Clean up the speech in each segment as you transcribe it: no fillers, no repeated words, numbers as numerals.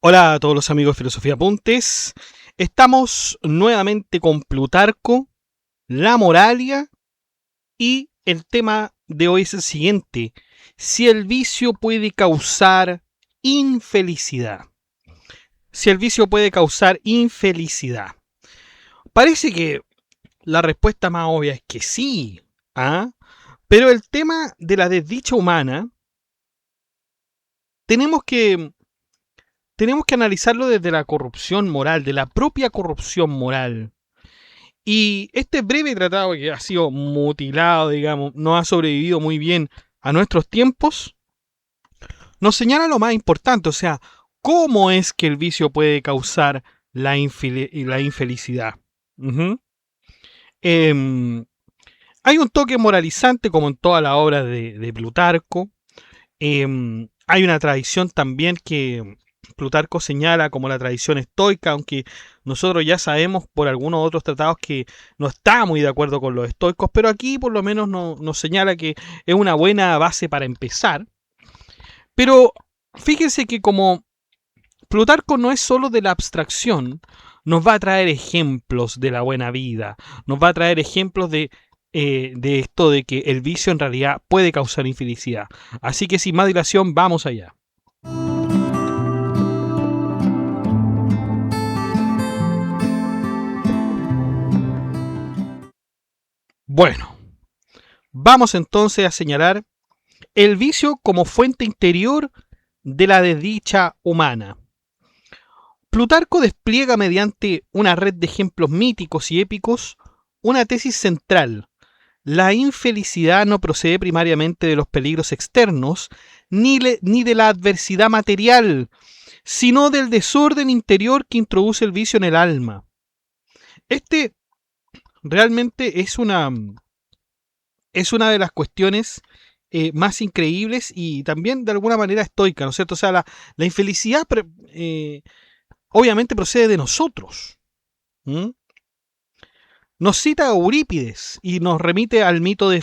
Hola a todos los amigos de Filosofía Apuntes. Estamos nuevamente con Plutarco, la Moralia, y el tema de hoy es el siguiente: si el vicio puede causar infelicidad. Si el vicio puede causar infelicidad. Parece que la respuesta más obvia es que sí, ¿ah? Pero el tema de la desdicha humana tenemos que analizarlo desde la corrupción moral, de la propia corrupción moral. Y este breve tratado, que ha sido mutilado, digamos, no ha sobrevivido muy bien a nuestros tiempos, nos señala lo más importante, o sea, cómo es que el vicio puede causar la infelicidad. Ujú. Hay un toque moralizante, como en toda la obra de Plutarco. Hay una tradición también que Plutarco señala como la tradición estoica, aunque nosotros ya sabemos por algunos otros tratados que no está muy de acuerdo con los estoicos, pero aquí por lo menos nos señala que es una buena base para empezar. Pero fíjense que como Plutarco no es solo de la abstracción, nos va a traer ejemplos de la buena vida, nos va a traer ejemplos de esto de que el vicio en realidad puede causar infelicidad. Así que sin más dilación, vamos allá. Bueno, vamos entonces a señalar el vicio como fuente interior de la desdicha humana. Plutarco despliega mediante una red de ejemplos míticos y épicos una tesis central. La infelicidad no procede primariamente de los peligros externos ni de la adversidad material, sino del desorden interior que introduce el vicio en el alma. Este realmente es una de las cuestiones más increíbles y también de alguna manera estoica, ¿no es cierto? O sea, la infelicidad obviamente procede de nosotros. ¿Mm? Nos cita a Eurípides y nos remite al mito de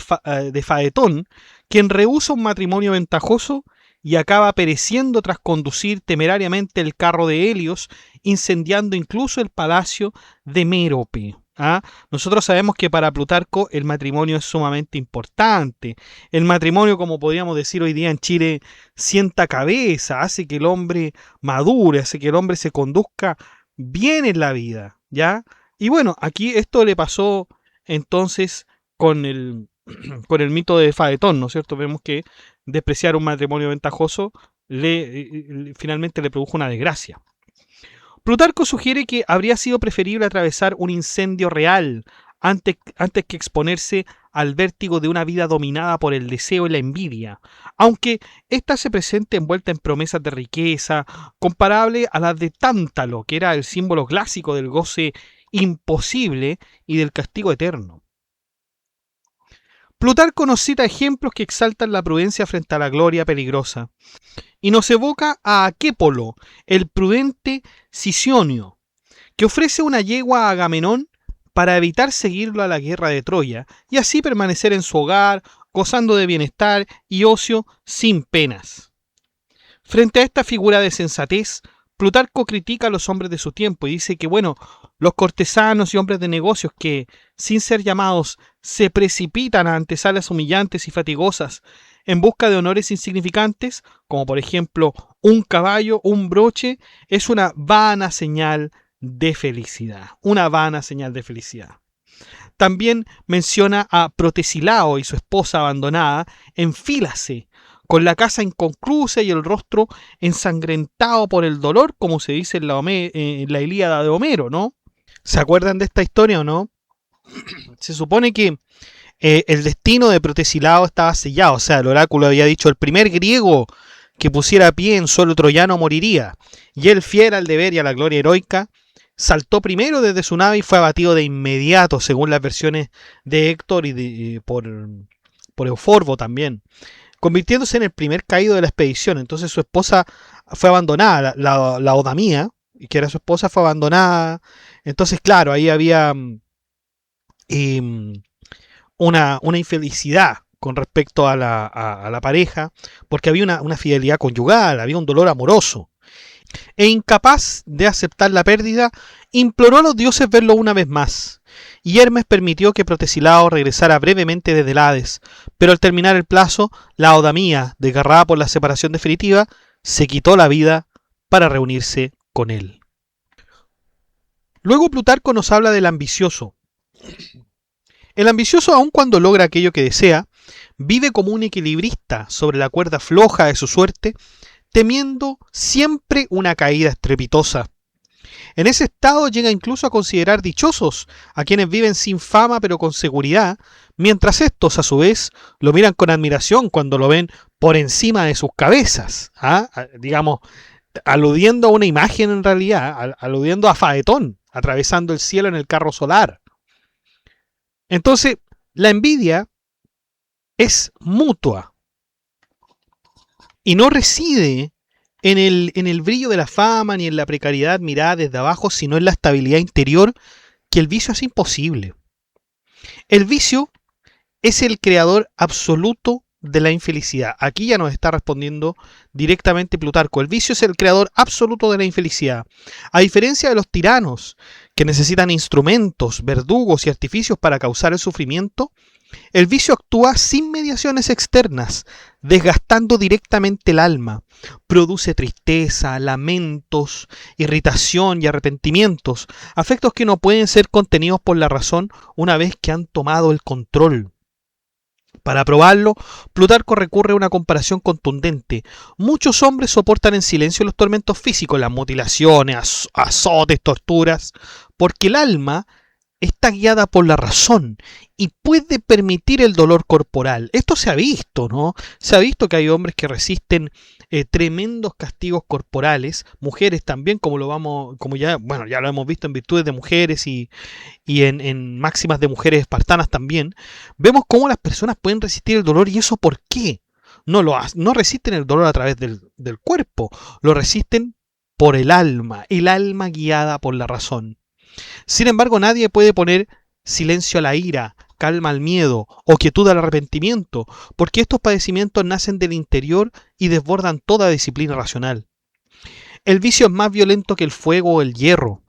Faetón, quien rehúsa un matrimonio ventajoso y acaba pereciendo tras conducir temerariamente el carro de Helios, incendiando incluso el palacio de Mérope. ¿Ah? Nosotros sabemos que para Plutarco el matrimonio es sumamente importante. El matrimonio, como podríamos decir hoy día en Chile, sienta cabeza, hace que el hombre madure, hace que el hombre se conduzca bien en la vida, ¿ya? Y bueno, aquí esto le pasó entonces con el, con el mito de Faetón, ¿no es cierto? Vemos que despreciar un matrimonio ventajoso finalmente le produjo una desgracia. Plutarco sugiere que habría sido preferible atravesar un incendio real antes que exponerse al vértigo de una vida dominada por el deseo y la envidia, aunque ésta se presente envuelta en promesas de riqueza, comparable a las de Tántalo, que era el símbolo clásico del goce imposible y del castigo eterno. Plutarco nos cita ejemplos que exaltan la prudencia frente a la gloria peligrosa, y nos evoca a Aquépolo, el prudente Sicionio, que ofrece una yegua a Agamenón para evitar seguirlo a la guerra de Troya y así permanecer en su hogar, gozando de bienestar y ocio sin penas. Frente a esta figura de sensatez, Plutarco critica a los hombres de su tiempo y dice que, bueno, los cortesanos y hombres de negocios que, sin ser llamados, se precipitan a antesalas humillantes y fatigosas en busca de honores insignificantes, como por ejemplo un caballo, un broche, es una vana señal de felicidad. Una vana señal de felicidad. También menciona a Protesilao y su esposa abandonada en Fílace, con la casa inconclusa y el rostro ensangrentado por el dolor, como se dice en la Ilíada de Homero, ¿no? ¿Se acuerdan de esta historia o no? Se supone que el destino de Protesilao estaba sellado, o sea, el oráculo había dicho: el primer griego que pusiera pie en suelo troyano moriría, y él, fiel al deber y a la gloria heroica, saltó primero desde su nave y fue abatido de inmediato, según las versiones de Héctor y por Euforbo también, convirtiéndose en el primer caído de la expedición. Entonces su esposa fue abandonada, la Odamía, que era su esposa, fue abandonada. Entonces, claro, ahí había una infelicidad con respecto a la pareja, porque había una fidelidad conyugal, había un dolor amoroso. e incapaz de aceptar la pérdida, imploró a los dioses verlo una vez más, y Hermes permitió que Protesilao regresara brevemente desde el Hades, pero al terminar el plazo, la Odamía, desgarrada por la separación definitiva, se quitó la vida para reunirse con él. Luego Plutarco nos habla del ambicioso. El ambicioso, aun cuando logra aquello que desea, vive como un equilibrista sobre la cuerda floja de su suerte, temiendo siempre una caída estrepitosa. En ese estado llega incluso a considerar dichosos a quienes viven sin fama pero con seguridad, mientras estos a su vez lo miran con admiración cuando lo ven por encima de sus cabezas, digamos, aludiendo a una imagen en realidad, aludiendo a Faetón, atravesando el cielo en el carro solar. Entonces, la envidia es mutua y no reside en el brillo de la fama ni en la precariedad mirada desde abajo, sino en la estabilidad interior que el vicio hace imposible. El vicio es el creador absoluto de la infelicidad. Aquí ya nos está respondiendo directamente Plutarco. El vicio es el creador absoluto de la infelicidad. A diferencia de los tiranos, que necesitan instrumentos, verdugos y artificios para causar el sufrimiento, el vicio actúa sin mediaciones externas, desgastando directamente el alma. Produce tristeza, lamentos, irritación y arrepentimientos, afectos que no pueden ser contenidos por la razón una vez que han tomado el control. Para probarlo, Plutarco recurre a una comparación contundente. Muchos hombres soportan en silencio los tormentos físicos, las mutilaciones, azotes, torturas, porque el alma está guiada por la razón y puede permitir el dolor corporal. Esto se ha visto, ¿no? Se ha visto que hay hombres que resisten tremendos castigos corporales, mujeres también, como ya lo hemos visto en Virtudes de Mujeres y en Máximas de Mujeres Espartanas también. Vemos cómo las personas pueden resistir el dolor, y eso ¿por qué? No resisten el dolor a través del cuerpo, lo resisten por el alma guiada por la razón. Sin embargo, nadie puede poner silencio a la ira, calma al miedo o quietud al arrepentimiento, porque estos padecimientos nacen del interior y desbordan toda disciplina racional. El vicio es más violento que el fuego o el hierro.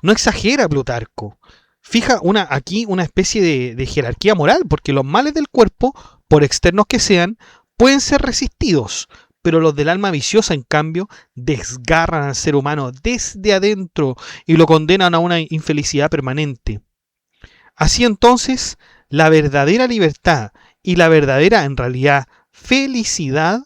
No exagera Plutarco. Fija aquí una especie de jerarquía moral, porque los males del cuerpo, por externos que sean, pueden ser resistidos, pero los del alma viciosa, en cambio, desgarran al ser humano desde adentro y lo condenan a una infelicidad permanente. Así entonces, la verdadera libertad y la verdadera, en realidad, felicidad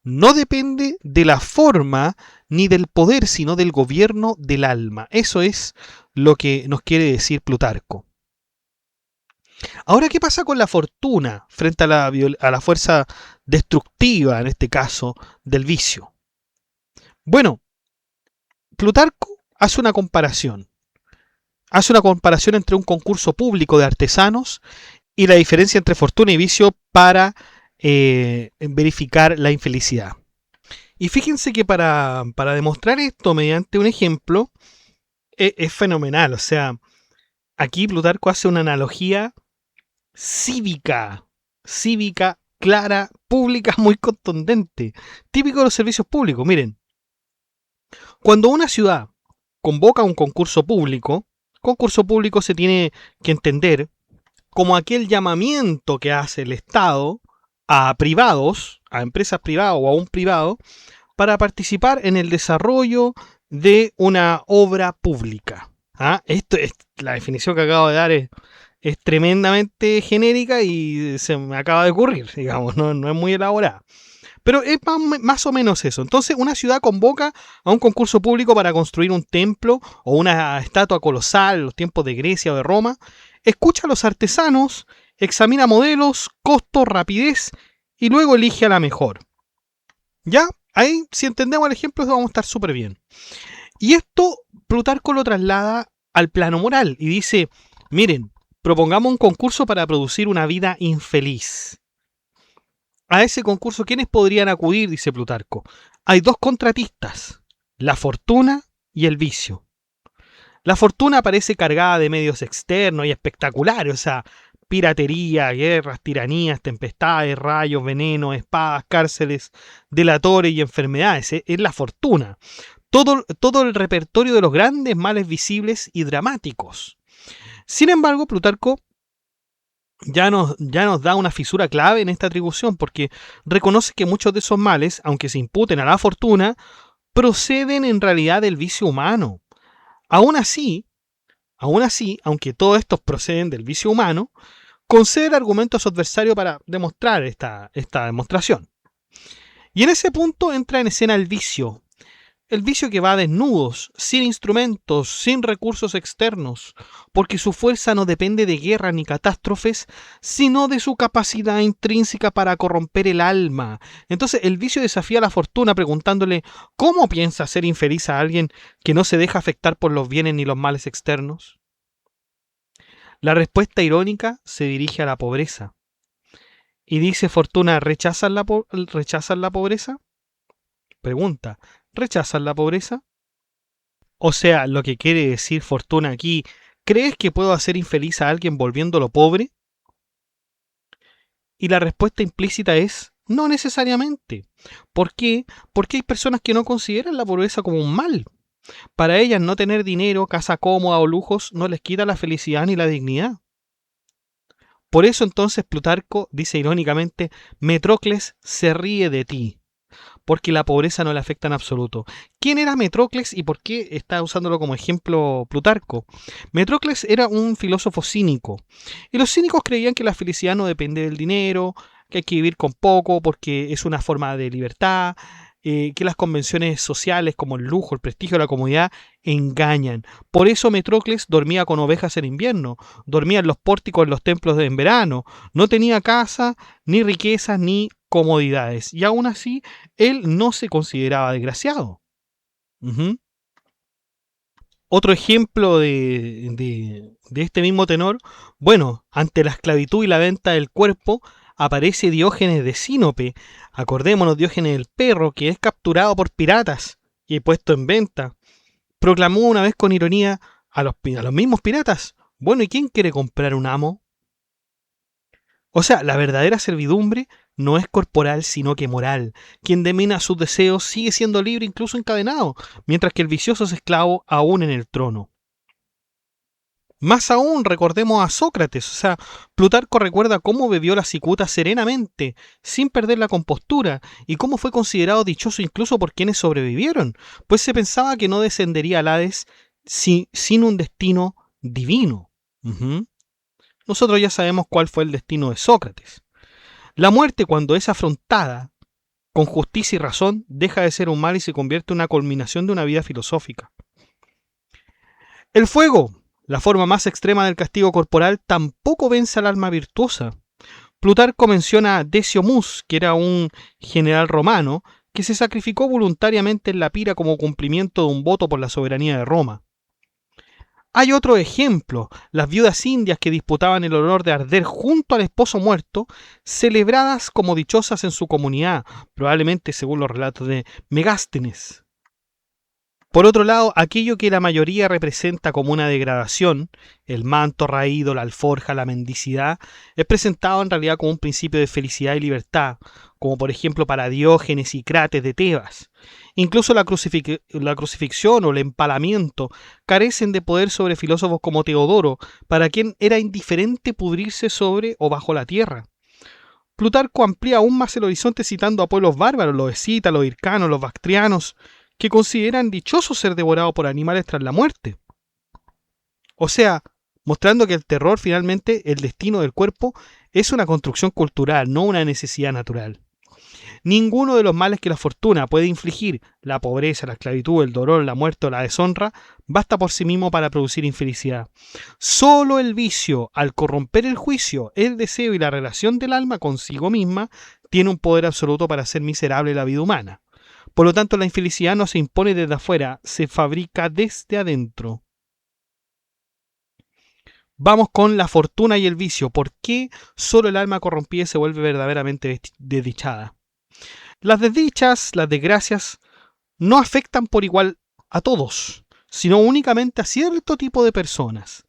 no depende de la forma ni del poder, sino del gobierno del alma. Eso es lo que nos quiere decir Plutarco. Ahora, ¿qué pasa con la fortuna frente a la fuerza destructiva, en este caso, del vicio? Bueno, Plutarco hace una comparación. Hace una comparación entre un concurso público de artesanos y la diferencia entre fortuna y vicio para verificar la infelicidad. Y fíjense que para demostrar esto mediante un ejemplo es fenomenal. O sea, aquí Plutarco hace una analogía cívica, clara, pública, muy contundente, típico de los servicios públicos. Miren, cuando una ciudad convoca un concurso público se tiene que entender como aquel llamamiento que hace el Estado a privados, a empresas privadas o a un privado, para participar en el desarrollo de una obra pública. Esto es la definición que acabo de dar, es tremendamente genérica y se me acaba de ocurrir, digamos, no es muy elaborada. Pero es más o menos eso. Entonces, una ciudad convoca a un concurso público para construir un templo o una estatua colosal en los tiempos de Grecia o de Roma. Escucha a los artesanos, examina modelos, costos, rapidez y luego elige a la mejor. ¿Ya? Ahí, si entendemos el ejemplo, vamos a estar súper bien. Y esto Plutarco lo traslada al plano moral y dice, miren, propongamos un concurso para producir una vida infeliz. A ese concurso, ¿quiénes podrían acudir? Dice Plutarco. Hay dos contratistas, la fortuna y el vicio. La fortuna aparece cargada de medios externos y espectaculares, o sea, piratería, guerras, tiranías, tempestades, rayos, veneno, espadas, cárceles, delatores y enfermedades. Es la fortuna. todo el repertorio de los grandes males visibles y dramáticos. Sin embargo, Plutarco ya nos da una fisura clave en esta atribución, porque reconoce que muchos de esos males, aunque se imputen a la fortuna, proceden en realidad del vicio humano. Aún así, aunque todos estos proceden del vicio humano, concede el argumento a su adversario para demostrar esta demostración. Y en ese punto entra en escena el vicio que va desnudos, sin instrumentos, sin recursos externos, porque su fuerza no depende de guerras ni catástrofes, sino de su capacidad intrínseca para corromper el alma. Entonces el vicio desafía a la fortuna preguntándole, ¿cómo piensa ser infeliz a alguien que no se deja afectar por los bienes ni los males externos? La respuesta irónica se dirige a la pobreza. Y dice Fortuna, ¿rechazan la pobreza? Pregunta, ¿rechazan la pobreza? O sea, lo que quiere decir Fortuna aquí, ¿crees que puedo hacer infeliz a alguien volviéndolo pobre? Y la respuesta implícita es, no necesariamente. ¿Por qué? Porque hay personas que no consideran la pobreza como un mal. Para ellas no tener dinero, casa cómoda o lujos no les quita la felicidad ni la dignidad. Por eso entonces Plutarco dice irónicamente, Metrocles se ríe de ti, porque la pobreza no le afecta en absoluto. ¿Quién era Metrocles y por qué está usándolo como ejemplo Plutarco? Metrocles era un filósofo cínico, y los cínicos creían que la felicidad no depende del dinero, que hay que vivir con poco porque es una forma de libertad, que las convenciones sociales como el lujo, el prestigio, la comodidad engañan. Por eso Metrocles dormía con ovejas en invierno, dormía en los pórticos en los templos en verano, no tenía casa, ni riquezas, ni comodidades, y aún así él no se consideraba desgraciado. Otro ejemplo de este mismo tenor, bueno, ante la esclavitud y la venta del cuerpo, aparece Diógenes de Sinope. Acordémonos, Diógenes el perro, que es capturado por piratas y puesto en venta. Proclamó una vez con ironía a los mismos piratas, bueno, ¿y quién quiere comprar un amo? O sea, la verdadera servidumbre no es corporal, sino que moral. Quien domina sus deseos sigue siendo libre incluso encadenado, mientras que el vicioso es esclavo aún en el trono. Más aún, recordemos a Sócrates, o sea, Plutarco recuerda cómo bebió la cicuta serenamente, sin perder la compostura, y cómo fue considerado dichoso incluso por quienes sobrevivieron, pues se pensaba que no descendería al Hades sin un destino divino. Nosotros ya sabemos cuál fue el destino de Sócrates. La muerte, cuando es afrontada con justicia y razón, deja de ser un mal y se convierte en una culminación de una vida filosófica. El fuego, la forma más extrema del castigo corporal, tampoco vence al alma virtuosa. Plutarco menciona a Decio Mus, que era un general romano, que se sacrificó voluntariamente en la pira como cumplimiento de un voto por la soberanía de Roma. Hay otro ejemplo, las viudas indias que disputaban el honor de arder junto al esposo muerto, celebradas como dichosas en su comunidad, probablemente según los relatos de Megástenes. Por otro lado, aquello que la mayoría representa como una degradación, el manto raído, la alforja, la mendicidad, es presentado en realidad como un principio de felicidad y libertad, como por ejemplo para Diógenes y Crates de Tebas. Incluso la crucifixión o el empalamiento carecen de poder sobre filósofos como Teodoro, para quien era indiferente pudrirse sobre o bajo la tierra. Plutarco amplía aún más el horizonte citando a pueblos bárbaros, los escitas, los hircanos, los bactrianos, que consideran dichoso ser devorado por animales tras la muerte. O sea, mostrando que el terror finalmente, el destino del cuerpo, es una construcción cultural, no una necesidad natural. Ninguno de los males que la fortuna puede infligir, la pobreza, la esclavitud, el dolor, la muerte o la deshonra, basta por sí mismo para producir infelicidad. Solo el vicio, al corromper el juicio, el deseo y la relación del alma consigo misma, tiene un poder absoluto para hacer miserable la vida humana. Por lo tanto, la infelicidad no se impone desde afuera, se fabrica desde adentro. Vamos con la fortuna y el vicio. ¿Por qué solo el alma corrompida se vuelve verdaderamente desdichada? Las desdichas, las desgracias, no afectan por igual a todos, sino únicamente a cierto tipo de personas.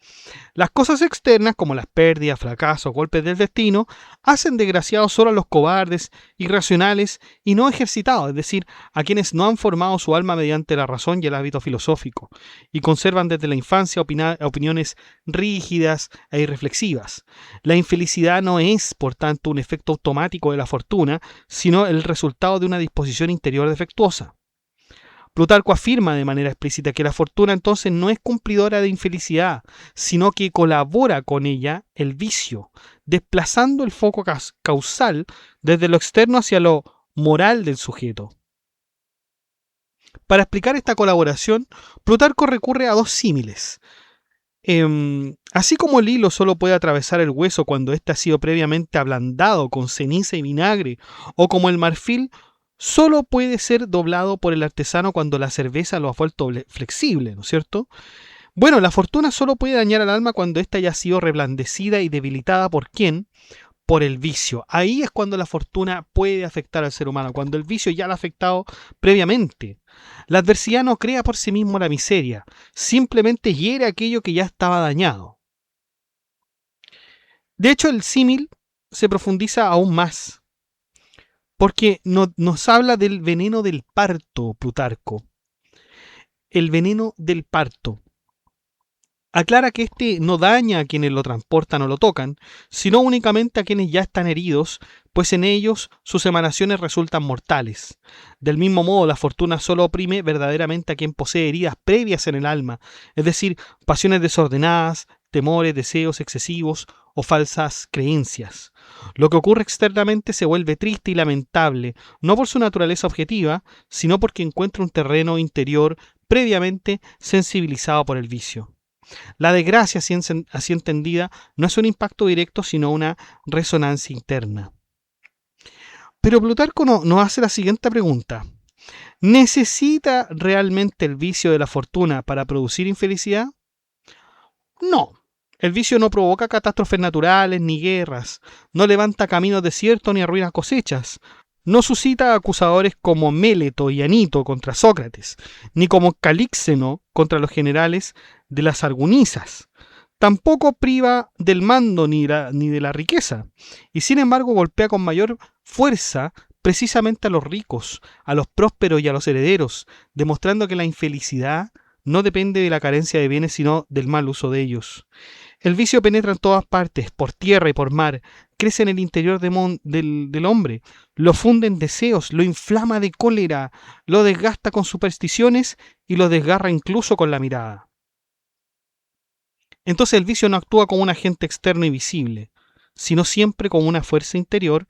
Las cosas externas, como las pérdidas, fracasos, golpes del destino, hacen desgraciados solo a los cobardes, irracionales y no ejercitados, es decir, a quienes no han formado su alma mediante la razón y el hábito filosófico, y conservan desde la infancia opiniones rígidas e irreflexivas. La infelicidad no es, por tanto, un efecto automático de la fortuna, sino el resultado de una disposición interior defectuosa. Plutarco afirma de manera explícita que la fortuna entonces no es cumplidora de infelicidad, sino que colabora con ella el vicio, desplazando el foco causal desde lo externo hacia lo moral del sujeto. Para explicar esta colaboración, Plutarco recurre a dos símiles. Así como el hilo solo puede atravesar el hueso cuando éste ha sido previamente ablandado con ceniza y vinagre, o como el marfil solo puede ser doblado por el artesano cuando la cerveza lo ha vuelto flexible, ¿no es cierto? Bueno, la fortuna solo puede dañar al alma cuando ésta haya sido reblandecida y debilitada ¿por quién? Por el vicio. Ahí es cuando la fortuna puede afectar al ser humano, cuando el vicio ya lo ha afectado previamente. La adversidad no crea por sí mismo la miseria, simplemente hiere aquello que ya estaba dañado. De hecho, el símil se profundiza aún más, porque nos habla del veneno del parto, Plutarco. El veneno del parto. Aclara que este no daña a quienes lo transportan o lo tocan, sino únicamente a quienes ya están heridos, pues en ellos sus emanaciones resultan mortales. Del mismo modo, la fortuna solo oprime verdaderamente a quien posee heridas previas en el alma, es decir, pasiones desordenadas, temores, deseos excesivos o falsas creencias. Lo que ocurre externamente se vuelve triste y lamentable, no por su naturaleza objetiva, sino porque encuentra un terreno interior previamente sensibilizado por el vicio. La desgracia, así entendida, no es un impacto directo, sino una resonancia interna. Pero Plutarco nos hace la siguiente pregunta. ¿Necesita realmente el vicio de la fortuna para producir infelicidad? No. El vicio no provoca catástrofes naturales ni guerras, no levanta caminos desiertos ni arruina cosechas, no suscita acusadores como Méleto y Anito contra Sócrates, ni como Calíxeno contra los generales de las Argunisas. Tampoco priva del mando ni de la riqueza, y sin embargo golpea con mayor fuerza precisamente a los ricos, a los prósperos y a los herederos, demostrando que la infelicidad no depende de la carencia de bienes, sino del mal uso de ellos. El vicio penetra en todas partes, por tierra y por mar, crece en el interior del hombre, lo funde en deseos, lo inflama de cólera, lo desgasta con supersticiones y lo desgarra incluso con la mirada. Entonces el vicio no actúa como un agente externo y visible, sino siempre como una fuerza interior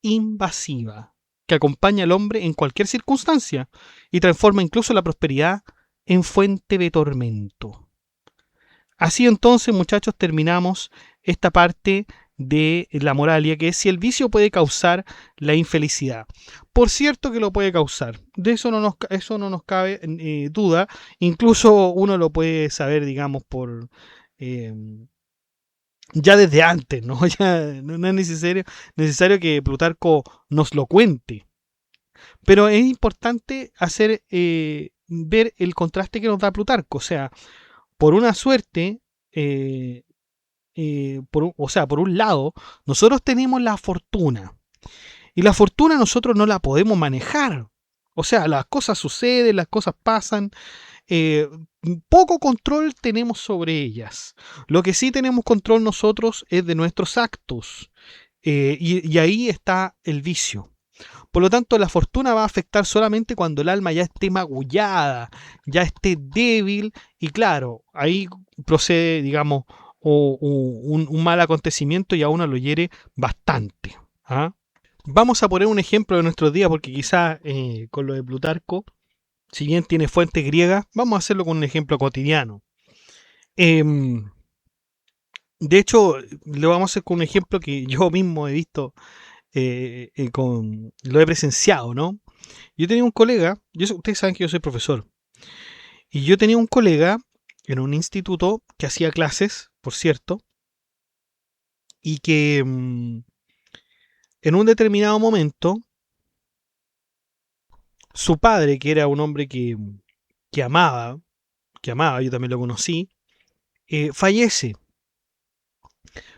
invasiva, que acompaña al hombre en cualquier circunstancia y transforma incluso la prosperidad en fuente de tormento. Así entonces, muchachos, terminamos esta parte de la moralia, que es si el vicio puede causar la infelicidad. Por cierto que lo puede causar, de eso no nos cabe duda, incluso uno lo puede saber, digamos, por eh, ya desde antes, ¿no? Ya no es necesario que Plutarco nos lo cuente. Pero es importante hacer ver el contraste que nos da Plutarco. O sea, por una suerte, por un lado, nosotros tenemos la fortuna. Y la fortuna nosotros no la podemos manejar. O sea, las cosas suceden, las cosas pasan. eh, Poco control tenemos sobre ellas. Lo que sí tenemos control nosotros es de nuestros actos. Y ahí está el vicio. Por lo tanto, la fortuna va a afectar solamente cuando el alma ya esté magullada, ya esté débil, y claro, ahí procede, digamos, un mal acontecimiento y a uno lo hiere bastante. ¿Ah? Vamos a poner un ejemplo de nuestros días, porque quizás con lo de Plutarco, si bien tiene fuentes griegas, vamos a hacerlo con un ejemplo cotidiano. Em, de hecho, lo vamos a hacer con un ejemplo que yo mismo he visto, lo he presenciado, ¿no? Yo tenía un colega, ustedes saben que yo soy profesor, y yo tenía un colega en un instituto que hacía clases, por cierto, y que en un determinado momento, su padre, que era un hombre que amaba, que amaba, yo también lo conocí, fallece.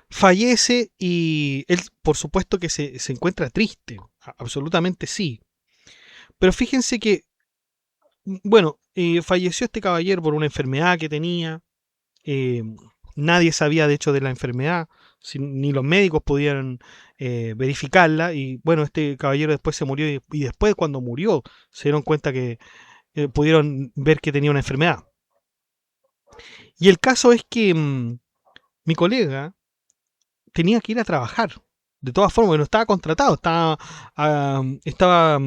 Fallece y él, por supuesto que se encuentra triste, absolutamente sí. Pero fíjense que, bueno, falleció este caballero por una enfermedad que tenía. eh, Nadie sabía, de hecho, de la enfermedad, ni los médicos pudieron verificarla. Y bueno, este caballero después se murió y después cuando murió se dieron cuenta que pudieron ver que tenía una enfermedad. Y el caso es que mi colega tenía que ir a trabajar. De todas formas, no estaba contratado, estaba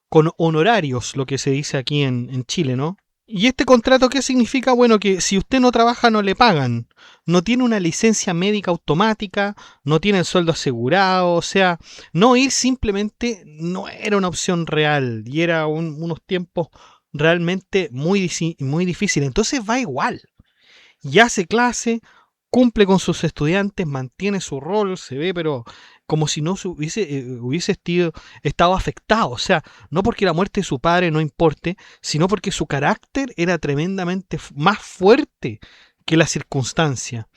con honorarios, lo que se dice aquí en Chile, ¿no? ¿Y este contrato qué significa? Bueno, que si usted no trabaja no le pagan, no tiene una licencia médica automática, no tiene el sueldo asegurado, o sea, no ir simplemente no era una opción real y era unos tiempos realmente muy difíciles. Entonces va igual y hace clase, cumple con sus estudiantes, mantiene su rol, se ve, pero como si no hubiese estado afectado. O sea, no porque la muerte de su padre no importe, sino porque su carácter era tremendamente más fuerte que la circunstancia.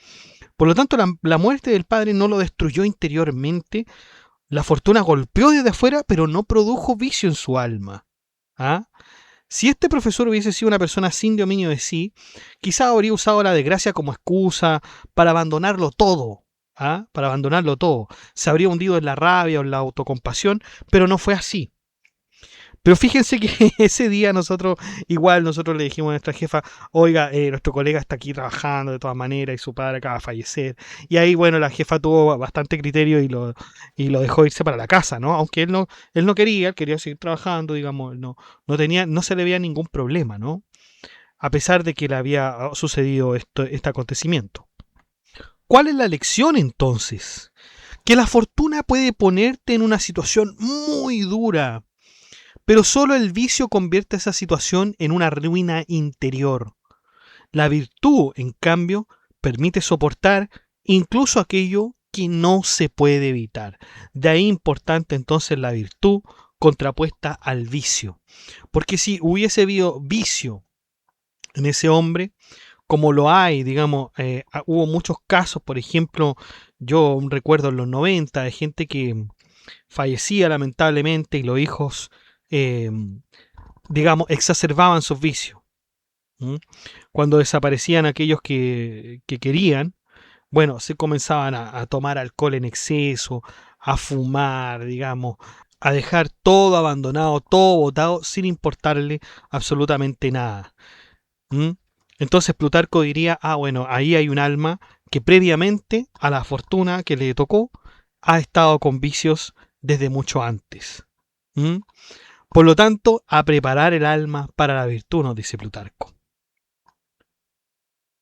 Por lo tanto, la muerte del padre no lo destruyó interiormente. La fortuna golpeó desde afuera, pero no produjo vicio en su alma. ¿Ah? Si este profesor hubiese sido una persona sin dominio de sí, quizá habría usado la desgracia como excusa para abandonarlo todo. ¿Ah? Para abandonarlo todo. Se habría hundido en la rabia o en la autocompasión, pero no fue así. Pero fíjense que ese día nosotros le dijimos a nuestra jefa, oiga, nuestro colega está aquí trabajando de todas maneras y su padre acaba de fallecer. Y ahí, bueno, la jefa tuvo bastante criterio y lo dejó irse para la casa, ¿no? Aunque él no quería, él quería seguir trabajando, digamos, no se le veía ningún problema, ¿no? A pesar de que le había sucedido este acontecimiento. ¿Cuál es la lección entonces? Que la fortuna puede ponerte en una situación muy dura, pero solo el vicio convierte esa situación en una ruina interior. La virtud, en cambio, permite soportar incluso aquello que no se puede evitar. De ahí importante entonces la virtud contrapuesta al vicio. Porque si hubiese habido vicio en ese hombre, como lo hay, digamos, hubo muchos casos, por ejemplo, yo recuerdo en los 90 de gente que fallecía lamentablemente y los hijos eh, digamos, exacerbaban sus vicios. ¿Mm? Cuando desaparecían aquellos que querían, bueno, se comenzaban a tomar alcohol en exceso, a fumar, digamos, a dejar todo abandonado, todo botado, sin importarle absolutamente nada. ¿Mm? Entonces Plutarco diría, bueno, ahí hay un alma que previamente a la fortuna que le tocó, ha estado con vicios desde mucho antes. ¿Mm? Por lo tanto, a preparar el alma para la virtud, nos dice Plutarco.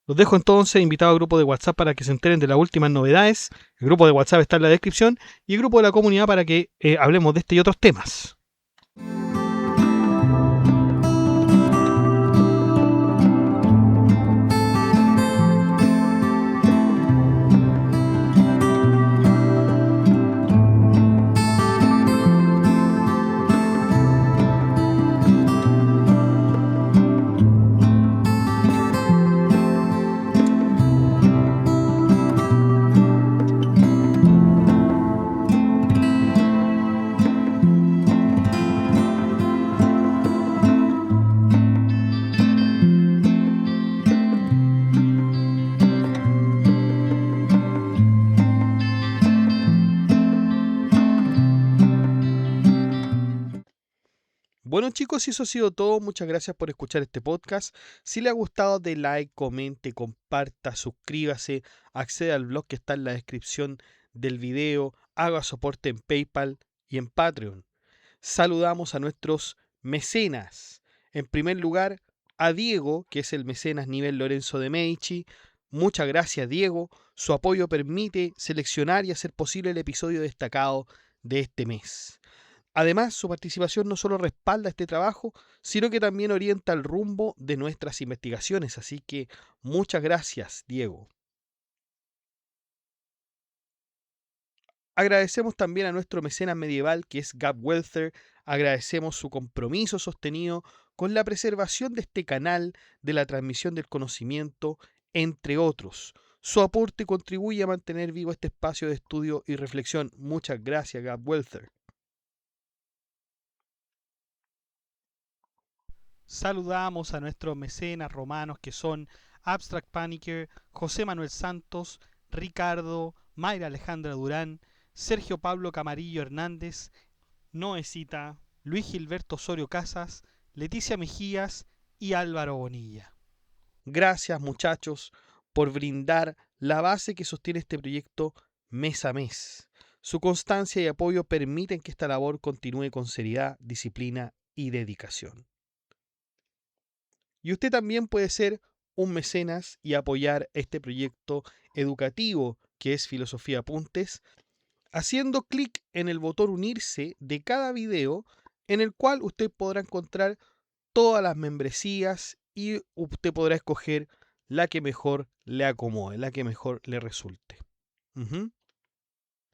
Los dejo entonces invitados al grupo de WhatsApp para que se enteren de las últimas novedades. El grupo de WhatsApp está en la descripción y el grupo de la comunidad para que hablemos de este y otros temas. Bueno chicos, y eso ha sido todo. Muchas gracias por escuchar este podcast. Si le ha gustado, de like, comente, comparta, suscríbase, acceda al blog que está en la descripción del video, haga soporte en PayPal y en Patreon. Saludamos a nuestros mecenas. En primer lugar, a Diego, que es el mecenas nivel Lorenzo de Medici. Muchas gracias, Diego. Su apoyo permite seleccionar y hacer posible el episodio destacado de este mes. Además, su participación no solo respalda este trabajo, sino que también orienta el rumbo de nuestras investigaciones. Así que muchas gracias, Diego. Agradecemos también a nuestro mecenas medieval, que es Gab Welther, Agradecemos su compromiso sostenido con la preservación de este canal, de la transmisión del conocimiento, entre otros. Su aporte contribuye a mantener vivo este espacio de estudio y reflexión. Muchas gracias, Gab Welther. Saludamos a nuestros mecenas romanos que son Abstract Panicker, José Manuel Santos, Ricardo, Mayra Alejandra Durán, Sergio Pablo Camarillo Hernández, Noecita, Luis Gilberto Osorio Casas, Leticia Mejías y Álvaro Bonilla. Gracias, muchachos, por brindar la base que sostiene este proyecto mes a mes. Su constancia y apoyo permiten que esta labor continúe con seriedad, disciplina y dedicación. Y usted también puede ser un mecenas y apoyar este proyecto educativo que es Filosofía Apuntes, haciendo clic en el botón unirse de cada video, en el cual usted podrá encontrar todas las membresías y usted podrá escoger la que mejor le acomode, la que mejor le resulte.